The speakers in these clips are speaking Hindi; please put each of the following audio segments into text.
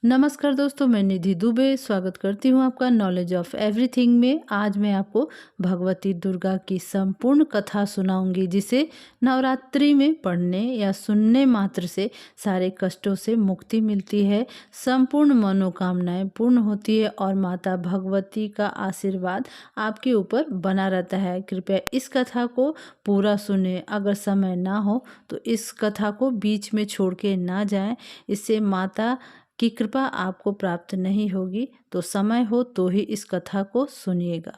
नमस्कार दोस्तों, मैं निधि दुबे स्वागत करती हूँ आपका नॉलेज ऑफ एवरीथिंग में। आज मैं आपको भगवती दुर्गा की संपूर्ण कथा सुनाऊंगी, जिसे नवरात्रि में पढ़ने या सुनने मात्र से सारे कष्टों से मुक्ति मिलती है, संपूर्ण मनोकामनाएं पूर्ण होती है और माता भगवती का आशीर्वाद आपके ऊपर बना रहता है। कृपया इस कथा को पूरा सुने। अगर समय ना हो तो इस कथा को बीच में छोड़ के ना जाएं, इससे माता की कृपा आपको प्राप्त नहीं होगी। तो समय हो तो ही इस कथा को सुनिएगा।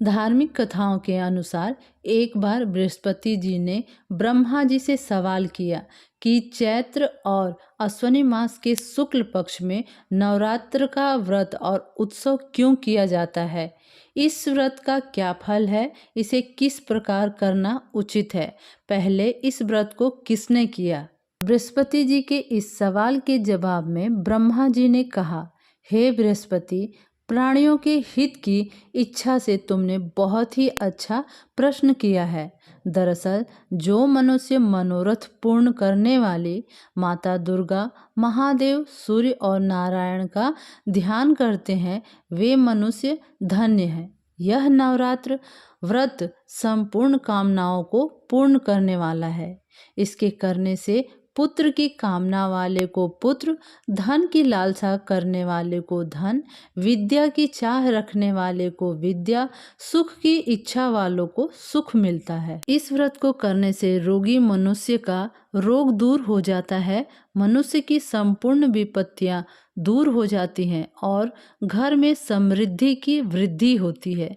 धार्मिक कथाओं के अनुसार एक बार बृहस्पति जी ने ब्रह्मा जी से सवाल किया कि चैत्र और अश्विनी मास के शुक्ल पक्ष में नवरात्र का व्रत और उत्सव क्यों किया जाता है, इस व्रत का क्या फल है, इसे किस प्रकार करना उचित है, पहले इस व्रत को किसने किया। बृहस्पति जी के इस सवाल के जवाब में ब्रह्मा जी ने कहा, हे बृहस्पति, प्राणियों के हित की इच्छा से तुमने बहुत ही अच्छा प्रश्न किया है। दरअसल जो मनुष्य मनोरथ पूर्ण करने वाली माता दुर्गा, महादेव, सूर्य और नारायण का ध्यान करते हैं, वे मनुष्य धन्य हैं। यह नवरात्र व्रत संपूर्ण कामनाओं को पूर्ण करने वाला है। इसके करने से पुत्र की कामना वाले को पुत्र, धन की लालसा करने वाले को धन, विद्या की चाह रखने वाले को विद्या, सुख की इच्छा वालों को सुख मिलता है। इस व्रत को करने से रोगी मनुष्य का रोग दूर हो जाता है, मनुष्य की संपूर्ण विपत्तियां दूर हो जाती हैं और घर में समृद्धि की वृद्धि होती है।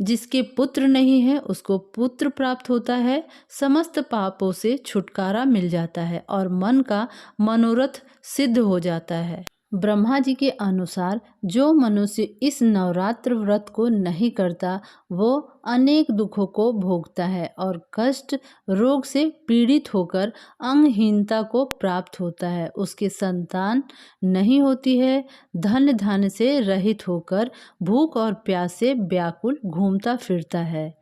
जिसके पुत्र नहीं है उसको पुत्र प्राप्त होता है, समस्त पापों से छुटकारा मिल जाता है और मन का मनोरथ सिद्ध हो जाता है। ब्रह्मा जी के अनुसार जो मनुष्य इस नवरात्र व्रत को नहीं करता, वो अनेक दुखों को भोगता है और कष्ट रोग से पीड़ित होकर अंगहीनता को प्राप्त होता है। उसकी संतान नहीं होती है, धन धान्य से रहित होकर भूख और प्यास से व्याकुल घूमता फिरता है।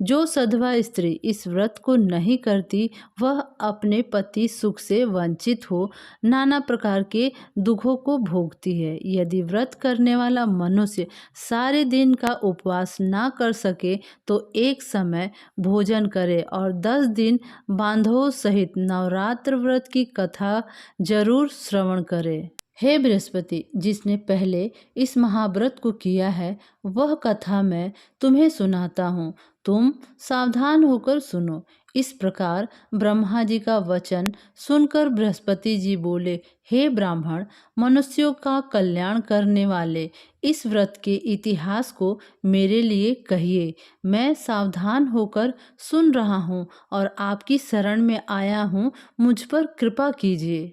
जो सधवा स्त्री इस व्रत को नहीं करती, वह अपने पति सुख से वंचित हो नाना प्रकार के दुखों को भोगती है। यदि व्रत करने वाला मनुष्य सारे दिन का उपवास ना कर सके तो एक समय भोजन करे और 10 दिन बांधवों सहित नवरात्र व्रत की कथा जरूर श्रवण करे। हे बृहस्पति, जिसने पहले इस महाव्रत को किया है, वह कथा मैं तुम्हें सुनाता हूँ, तुम सावधान होकर सुनो। इस प्रकार ब्रह्मा जी का वचन सुनकर बृहस्पति जी बोले, हे ब्राह्मण, मनुष्यों का कल्याण करने वाले इस व्रत के इतिहास को मेरे लिए कहिए। मैं सावधान होकर सुन रहा हूँ और आपकी शरण में आया हूँ, मुझ पर कृपा कीजिए।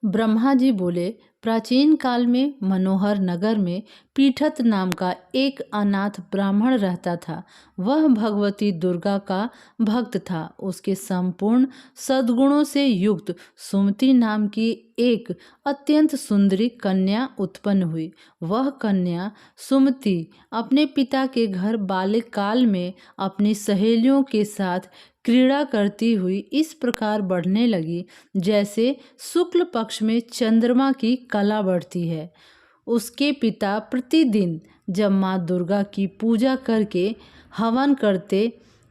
ब्रह्मा जी बोले, प्राचीन काल में मनोहर नगर में पीठत नाम का एक अनाथ ब्राह्मण रहता था। वह भगवती दुर्गा का भक्त था। उसके संपूर्ण सद्गुणों से युक्त सुमति नाम की एक अत्यंत सुंदरी कन्या उत्पन्न हुई। वह कन्या सुमति अपने पिता के घर बाल्यकाल में अपनी सहेलियों के साथ क्रीड़ा करती हुई इस प्रकार बढ़ने लगी, जैसे शुक्ल पक्ष में चंद्रमा की कला बढ़ती है। उसके पिता प्रतिदिन जब माँ दुर्गा की पूजा करके हवन करते,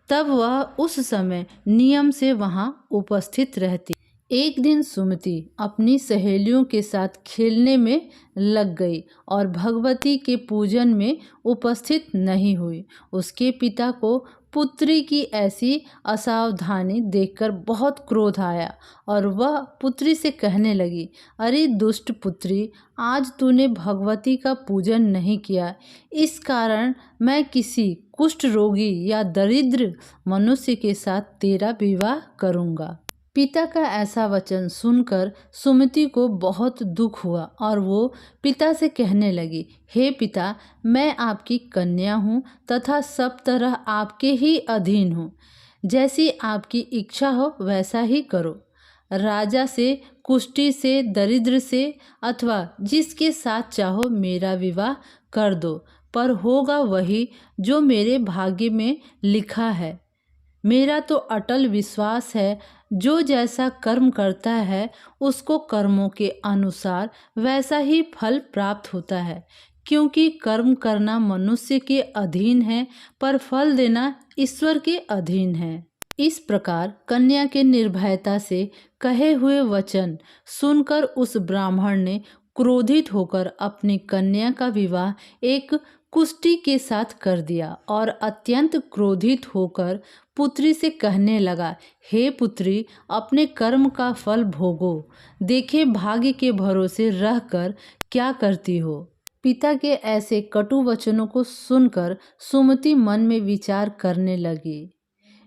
तब वह उस समय नियम से वहाँ उपस्थित रहती। एक दिन सुमति अपनी सहेलियों के साथ खेलने में लग गई और भगवती के पूजन में उपस्थित नहीं हुई। उसके पिता को पुत्री की ऐसी असावधानी देखकर बहुत क्रोध आया और वह पुत्री से कहने लगी, अरे दुष्ट पुत्री, आज तूने भगवती का पूजन नहीं किया, इस कारण मैं किसी कुष्ठ रोगी या दरिद्र मनुष्य के साथ तेरा विवाह करूँगा। पिता का ऐसा वचन सुनकर सुमति को बहुत दुख हुआ और वो पिता से कहने लगी, हे पिता, मैं आपकी कन्या हूँ तथा सब तरह आपके ही अधीन हूँ। जैसी आपकी इच्छा हो वैसा ही करो। राजा से, कुष्ठी से, दरिद्र से अथवा जिसके साथ चाहो मेरा विवाह कर दो, पर होगा वही जो मेरे भाग्य में लिखा है। मेरा तो अटल विश्वास है, जो जैसा कर्म करता है उसको कर्मों के अनुसार वैसा ही फल प्राप्त होता है, क्योंकि कर्म करना मनुष्य के अधीन है पर फल देना ईश्वर के अधीन है। इस प्रकार कन्या के निर्भयता से कहे हुए वचन सुनकर उस ब्राह्मण ने क्रोधित होकर अपनी कन्या का विवाह एक कुष्टी के साथ कर दिया और अत्यंत क्रोधित होकर पुत्री से कहने लगा, हे पुत्री, अपने कर्म का फल भोगो, देखे भाग्य के भरोसे रहकर क्या करती हो। पिता के ऐसे कटु वचनों को सुनकर सुमति मन में विचार करने लगी,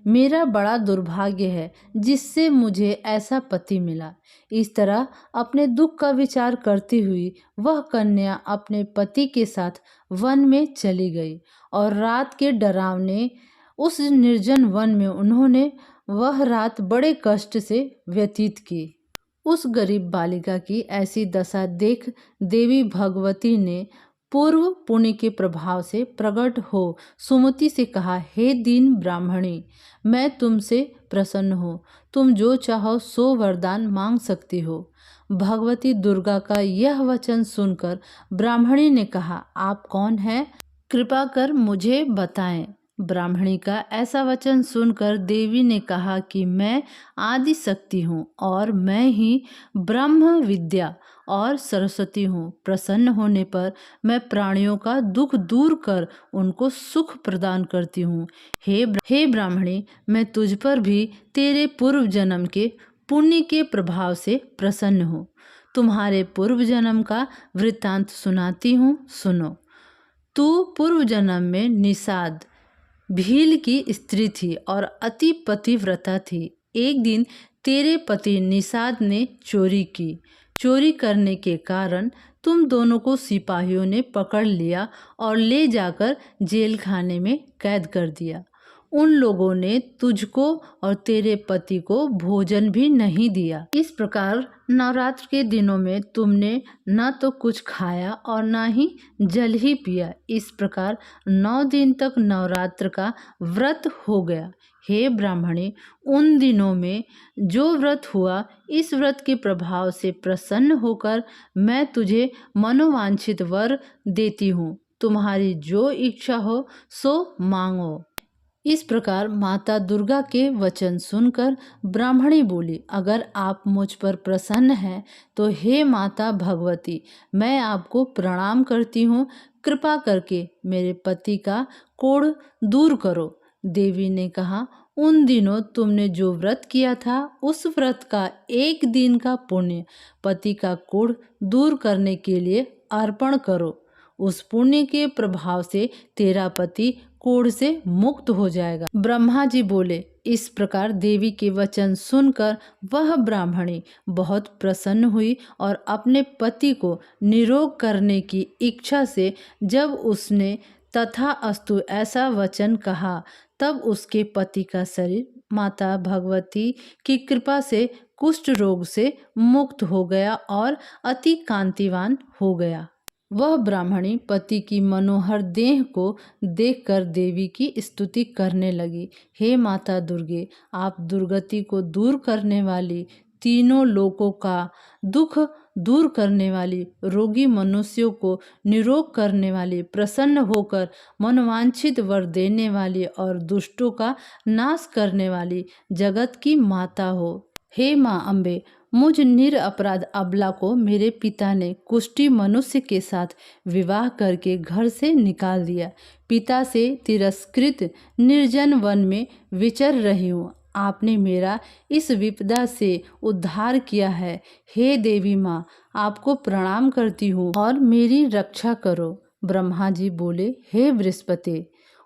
मेरा बड़ा दुर्भाग्य है जिससे मुझे ऐसा पति मिला। इस तरह अपने दुख का विचार करती हुई वह कन्या अपने पति के साथ वन में चली गई और रात के डरावने उस निर्जन वन में उन्होंने वह रात बड़े कष्ट से व्यतीत की। उस गरीब बालिका की ऐसी दशा देख देवी भगवती ने पूर्व पुण्य के प्रभाव से प्रकट हो सुमति से कहा, हे दीन ब्राह्मणी, मैं तुमसे प्रसन्न हूँ, तुम जो चाहो सो वरदान मांग सकती हो। भगवती दुर्गा का यह वचन सुनकर ब्राह्मणी ने कहा, आप कौन हैं? कृपा कर मुझे बताएं। ब्राह्मणी का ऐसा वचन सुनकर देवी ने कहा कि मैं आदि शक्ति हूँ और मैं ही ब्रह्म विद्या और सरस्वती हूँ। प्रसन्न होने पर मैं प्राणियों का दुख दूर कर उनको सुख प्रदान करती हूँ। हे ब्राह्मणी, मैं तुझ पर भी तेरे पूर्व जन्म के पुण्य के प्रभाव से प्रसन्न हूँ। तुम्हारे पूर्व जन्म का वृत्तांत सुनाती हूँ, सुनो। तू पूर्व जन्म में निषाद भील की स्त्री थी और अति पतिव्रता थी। एक दिन तेरे पति निषाद ने चोरी की। चोरी करने के कारण तुम दोनों को सिपाहियों ने पकड़ लिया और ले जाकर जेल खाने में कैद कर दिया। उन लोगों ने तुझको और तेरे पति को भोजन भी नहीं दिया। इस प्रकार नवरात्र के दिनों में तुमने न तो कुछ खाया और न ही जल ही पिया। इस प्रकार 9 दिन तक नवरात्र का व्रत हो गया। हे ब्राह्मणी, उन दिनों में जो व्रत हुआ, इस व्रत के प्रभाव से प्रसन्न होकर मैं तुझे मनोवांछित वर देती हूँ। तुम्हारी जो इच्छा हो सो मांगो। इस प्रकार माता दुर्गा के वचन सुनकर ब्राह्मणी बोली, अगर आप मुझ पर प्रसन्न हैं तो हे माता भगवती, मैं आपको प्रणाम करती हूँ। कृपा करके मेरे पति का कोढ़ दूर करो। देवी ने कहा, उन दिनों तुमने जो व्रत किया था उस व्रत का 1 दिन का पुण्य पति का कोढ़ दूर करने के लिए अर्पण करो। उस पुण्य के प्रभाव से तेरा पति कोढ़ से मुक्त हो जाएगा। ब्रह्मा जी बोले। इस प्रकार देवी के वचन सुनकर वह ब्राह्मणी बहुत प्रसन्न हुई और अपने पति को निरोग करने की इच्छा से जब उसने तथास्तु ऐसा वचन कहा, तब उसके पति का शरीर माता भगवती की कृपा से कुष्ठ रोग से मुक्त हो गया और अति कांतिवान हो गया। वह ब्राह्मणी पति की मनोहर देह को देखकर देवी की स्तुति करने लगी। हे माता दुर्गे, आप दुर्गति को दूर करने वाली, तीनों लोकों का दुख दूर करने वाली, रोगी मनुष्यों को निरोग करने वाली, प्रसन्न होकर मनवांछित वर देने वाली और दुष्टों का नाश करने वाली जगत की माता हो। हे माँ अम्बे, मुझ निरपराध अबला को मेरे पिता ने कुष्ठी मनुष्य के साथ विवाह करके घर से निकाल दिया। पिता से तिरस्कृत निर्जन वन में विचर रही हूँ। आपने मेरा इस विपदा से उद्धार किया है। हे देवी माँ, आपको प्रणाम करती हूँ और मेरी रक्षा करो। ब्रह्मा जी बोले, हे बृहस्पति,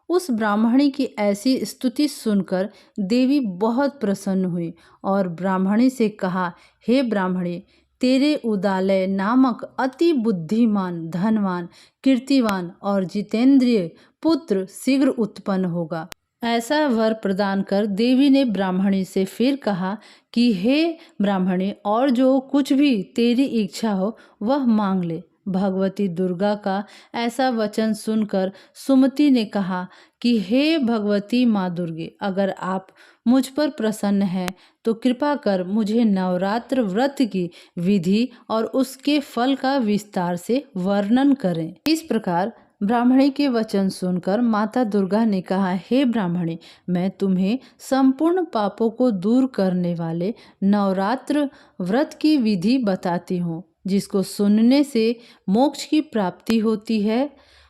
उस ब्राह्मणी की ऐसी स्तुति सुनकर देवी बहुत प्रसन्न हुई और ब्राह्मणी से कहा, हे ब्राह्मणी, तेरे उदालय नामक अति बुद्धिमान, धनवान, कीर्तिवान और जितेंद्रिय पुत्र शीघ्र उत्पन्न होगा। ऐसा वर प्रदान कर देवी ने ब्राह्मणी से फिर कहा कि हे ब्राह्मणी, और जो कुछ भी तेरी इच्छा हो वह मांग ले। भगवती दुर्गा का ऐसा वचन सुनकर सुमति ने कहा कि हे भगवती माँ दुर्गे, अगर आप मुझ पर प्रसन्न हैं तो कृपा कर मुझे नवरात्र व्रत की विधि और उसके फल का विस्तार से वर्णन करें। इस प्रकार ब्राह्मणी के वचन सुनकर माता दुर्गा ने कहा, हे ब्राह्मणी, मैं तुम्हें संपूर्ण पापों को दूर करने वाले नवरात्र व्रत की विधि बताती हूँ, जिसको सुनने से मोक्ष की प्राप्ति होती है।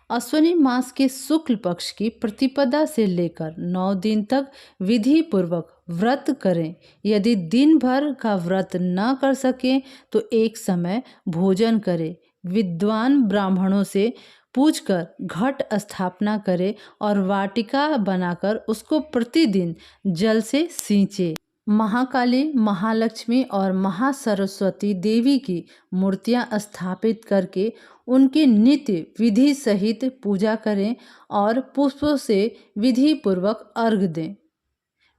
अश्विनी मास के शुक्ल पक्ष की प्रतिपदा से लेकर 9 दिन तक विधि पूर्वक व्रत करें। यदि दिन भर का व्रत न कर सकें तो एक समय भोजन करें। विद्वान ब्राह्मणों से पूछकर घट स्थापना करें और वाटिका बनाकर उसको प्रतिदिन जल से सींचे। महाकाली, महालक्ष्मी और महासरस्वती देवी की मूर्तियां स्थापित करके उनकी नित्य विधि सहित पूजा करें और पुष्पों से विधि पूर्वक अर्घ दें।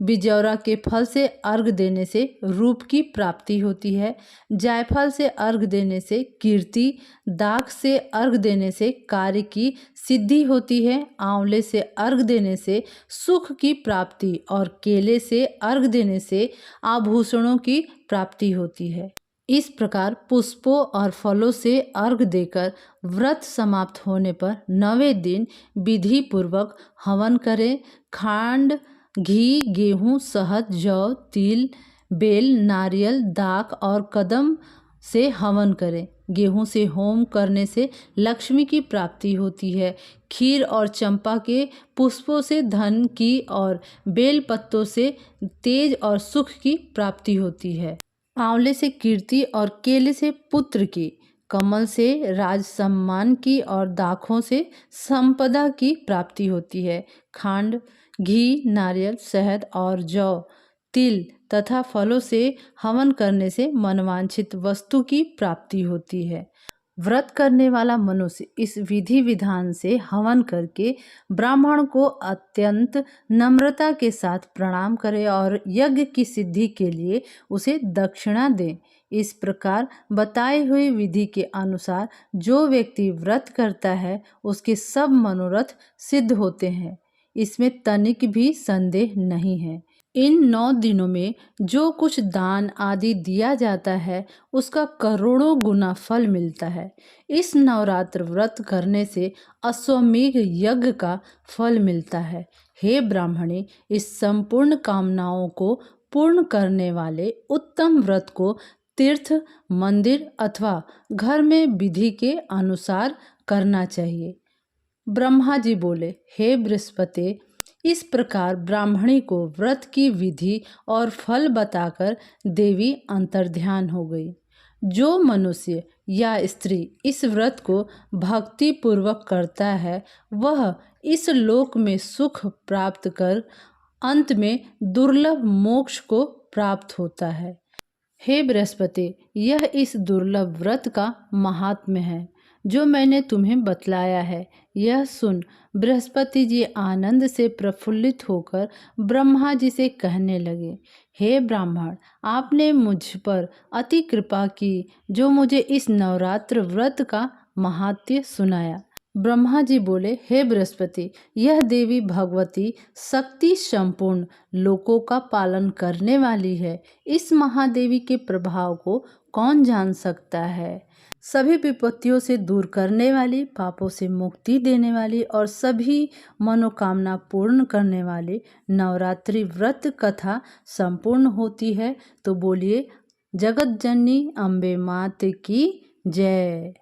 बिजौरा के फल से अर्घ देने से रूप की प्राप्ति होती है। जायफल से अर्घ देने से कीर्ति, दाख से अर्घ देने से कार्य की सिद्धि होती है। आंवले से अर्घ देने से सुख की प्राप्ति और केले से अर्घ देने से आभूषणों की प्राप्ति होती है। इस प्रकार पुष्पों और फलों से अर्घ देकर व्रत समाप्त होने पर 9वें दिन विधि पूर्वक हवन करें। खांड, घी, गेहूं, शहद, जौ, तिल, बेल, नारियल, दाख और कदम से हवन करें। गेहूं से होम करने से लक्ष्मी की प्राप्ति होती है। खीर और चंपा के पुष्पों से धन की और बेल पत्तों से तेज और सुख की प्राप्ति होती है। आंवले से कीर्ति और केले से पुत्र की, कमल से राज सम्मान की और दाखों से संपदा की प्राप्ति होती है। खांड, घी, नारियल, शहद और जौ, तिल तथा फलों से हवन करने से मनवांछित वस्तु की प्राप्ति होती है। व्रत करने वाला मनुष्य इस विधि विधान से हवन करके ब्राह्मण को अत्यंत नम्रता के साथ प्रणाम करे और यज्ञ की सिद्धि के लिए उसे दक्षिणा दे। इस प्रकार बताई हुई विधि के अनुसार जो व्यक्ति व्रत करता है उसके सब मनोरथ सिद्ध होते हैं। इसमें तनिक भी संदेह नहीं है। इन 9 दिनों में जो कुछ दान आदि दिया जाता है उसका करोड़ों गुना फल मिलता है। इस नवरात्र व्रत करने से अश्वमेघ यज्ञ का फल मिलता है। हे ब्राह्मणी, इस संपूर्ण कामनाओं को पूर्ण करने वाले उत्तम व्रत को तीर्थ, मंदिर अथवा घर में विधि के अनुसार करना चाहिए। ब्रह्मा जी बोले, हे बृहस्पति, इस प्रकार ब्राह्मणी को व्रत की विधि और फल बताकर देवी अंतर्ध्यान हो गई। जो मनुष्य या स्त्री इस व्रत को भक्ति पूर्वक करता है वह इस लोक में सुख प्राप्त कर अंत में दुर्लभ मोक्ष को प्राप्त होता है। हे बृहस्पति, यह इस दुर्लभ व्रत का महात्म्य है जो मैंने तुम्हें बतलाया है। यह सुन बृहस्पति जी आनंद से प्रफुल्लित होकर ब्रह्मा जी से कहने लगे, हे ब्राह्मण, आपने मुझ पर अति कृपा की जो मुझे इस नवरात्र व्रत का महात्म्य सुनाया। ब्रह्मा जी बोले, हे बृहस्पति, यह देवी भगवती शक्ति संपूर्ण लोकों का पालन करने वाली है। इस महादेवी के प्रभाव को कौन जान सकता है। सभी विपत्तियों से दूर करने वाली, पापों से मुक्ति देने वाली और सभी मनोकामना पूर्ण करने वाली नवरात्रि व्रत कथा संपूर्ण होती है। तो बोलिए, जगत जननी अम्बे मात की जय।